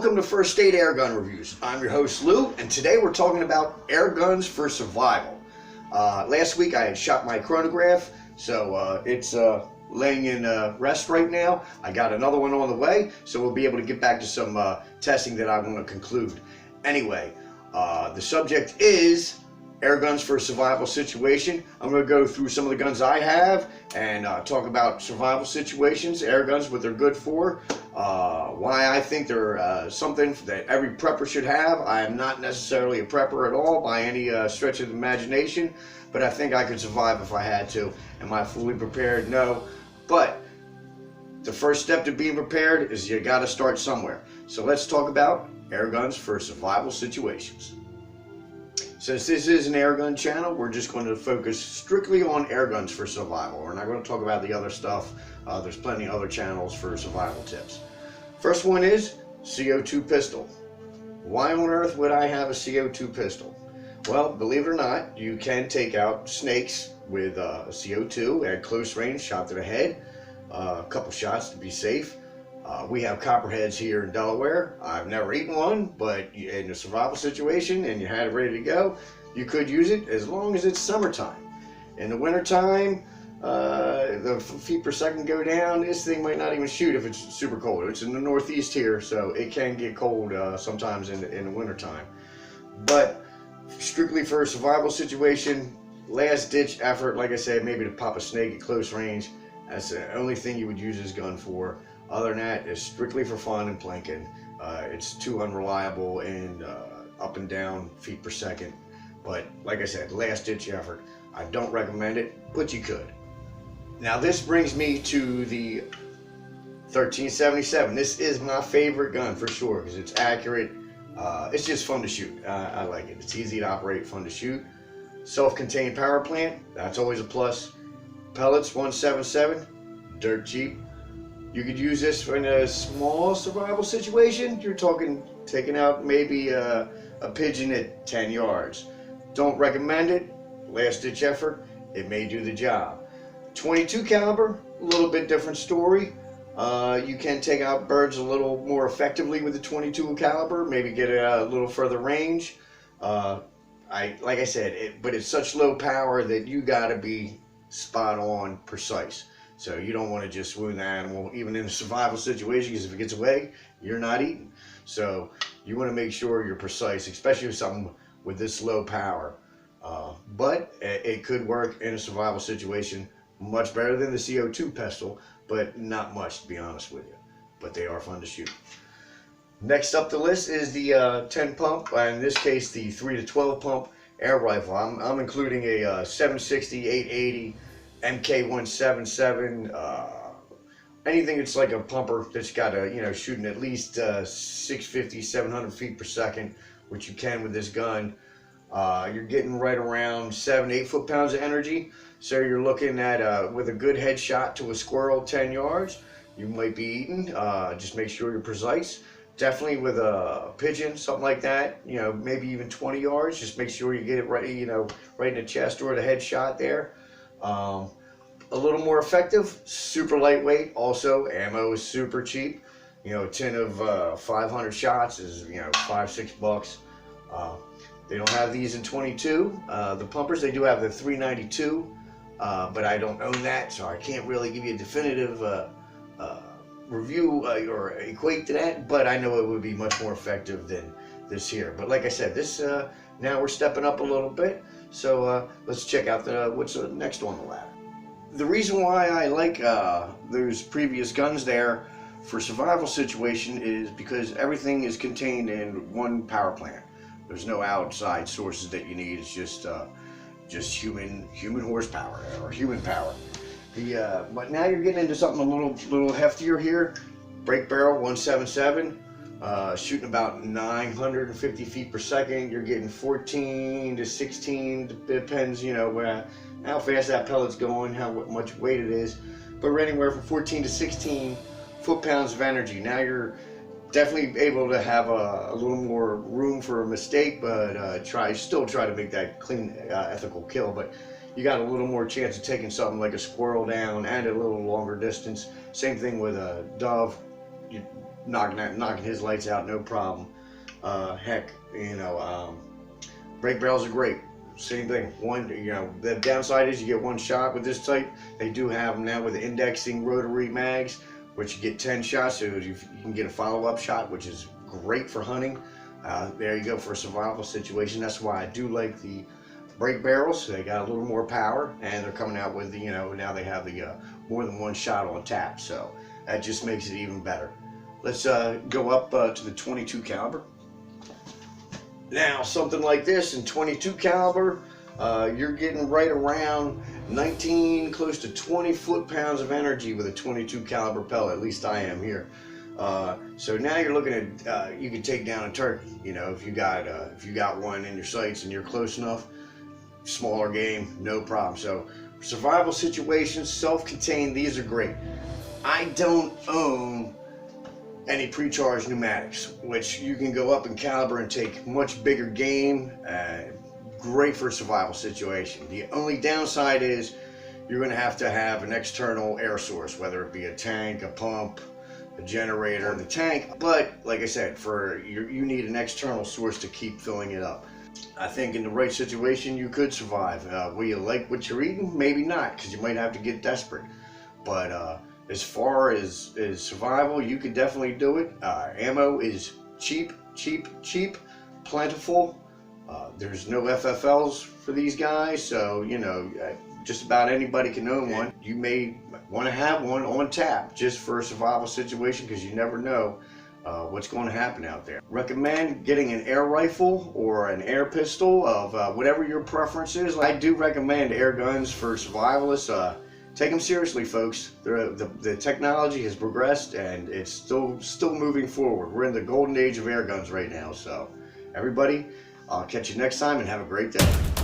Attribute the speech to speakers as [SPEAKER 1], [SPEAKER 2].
[SPEAKER 1] Welcome to First Aid Airgun Reviews. I'm your host Lou, and today we're talking about Airguns for Survival. Last week I had shot my chronograph, so it's laying in rest right now. I got another one on the way, so we'll be able to get back to some testing that I want to conclude. Anyway, the subject is Airguns for Survival situation. I'm going to go through some of the guns I have and talk about survival situations, airguns, what they're good for, why I think they're something that every prepper should have. I am not necessarily a prepper at all by any stretch of the imagination, but I think I could survive if I had to. Am I fully prepared? No. But the first step to being prepared is you got to start somewhere. So let's talk about airguns for survival situations. Since this is an airgun channel, we're just going to focus strictly on airguns for survival. We're not going to talk about the other stuff. There's plenty of other channels for survival tips. First one is CO2 pistol. Why on earth would I have a CO2 pistol? Well, believe it or not, you can take out snakes with CO2 at close range, shot to the head, a couple shots to be safe. We have copperheads here in Delaware. I've never eaten one, but in a survival situation and you had it ready to go, you could use it as long as it's summertime. In the wintertime, the feet per second go down. This thing might not even shoot if it's super cold. It's in the Northeast here, so it can get cold sometimes in the wintertime. But strictly for a survival situation, last ditch effort, like I said, maybe to pop a snake at close range. That's the only thing you would use this gun for. Other than that, it's strictly for fun and planking. It's too unreliable and up and down feet per second. But like I said, last ditch effort. I don't recommend it, but you could. Now this brings me to the 1377. This is my favorite gun for sure because it's accurate. It's just fun to shoot. I like it. It's easy to operate, fun to shoot. Self-contained power plant, that's always a plus. Pellets 177, dirt cheap. You could use this in a small survival situation. You're talking taking out maybe a pigeon at 10 yards. Don't recommend it. Last ditch effort. It may do the job. 22 caliber, a little bit different story. You can take out birds a little more effectively with the 22 caliber. Maybe get a little further range. Like I said, but it's such low power that you got to be spot on, precise. So you don't want to just wound the animal, even in a survival situation, because if it gets away, you're not eating. So you want to make sure you're precise, especially with something with this low power. But it could work in a survival situation much better than the CO2 pistol, but not much, to be honest with you. But they are fun to shoot. Next up the list is the 10 pump, in this case the 3 to 12 pump air rifle. I'm including a 760, 880, MK177, anything that's like a pumper that's got a, shooting at least 650, 700 feet per second, which you can with this gun. You're getting right around 7-8 foot-pounds of energy. So you're looking at, with a good headshot to a squirrel 10 yards, you might be eating. Just make sure you're precise. Definitely with a pigeon, something like that, maybe even 20 yards. Just make sure you get it right, right in the chest or the headshot there. A little more effective, super lightweight. Also, ammo is super cheap. A tin of 500 shots is $5-6. They don't have these in 22. The pumpers, they do have the 392, but I don't own that, so I can't really give you a definitive review or equate to that. But I know it would be much more effective than this here. But like I said, this now we're stepping up a little bit. So let's check out what's next on the ladder. The reason why I like those previous guns there for survival situation is because everything is contained in one power plant. There's no outside sources that you need. It's just human horsepower or human power. But now you're getting into something a little heftier here. Break barrel 177. Shooting about 950 feet per second. You're getting 14 to 16, depends, how fast that pellet's going, how much weight it is. But we're anywhere from 14 to 16 foot-pounds of energy. Now you're definitely able to have a little more room for a mistake, but still try to make that clean, ethical kill. But you got a little more chance of taking something like a squirrel down and a little longer distance. Same thing with a dove. knocking his lights out, no problem. Heck, brake barrels are great. Same thing. The downside is you get one shot with this type. They do have them now with the indexing rotary mags, which you get 10 shots, so you can get a follow-up shot, which is great for hunting. There you go for a survival situation. That's why I do like the brake barrels. They got a little more power, and they're coming out with the, now they have the more than one shot on tap, so that just makes it even better. Let's go up to the 22 caliber. Now, something like this in 22 caliber, you're getting right around 19, close to 20 foot-pounds of energy with a 22 caliber pellet. At least I am here. So now you're looking at, you can take down a turkey. If you got one in your sights and you're close enough, smaller game, no problem. So survival situations, self-contained, these are great. I don't own any pre-charged pneumatics, which you can go up in caliber and take much bigger game. Great for a survival situation. The only downside is you're going to have an external air source, whether it be a tank, a pump, a generator, the tank. But like I said, you need an external source to keep filling it up. I think in the right situation you could survive. Will you like what you're eating? Maybe not, because you might have to get desperate. But as far as survival, you could definitely do it. Ammo is cheap, plentiful. There's no FFLs for these guys, so just about anybody can own one. You may want to have one on tap just for a survival situation, because you never know what's going to happen out there. Recommend getting an air rifle or an air pistol of whatever your preference is. I do recommend air guns for survivalists. Take them seriously, folks. The technology has progressed, and it's still moving forward. We're in the golden age of air guns right now. So everybody, I'll catch you next time, and have a great day.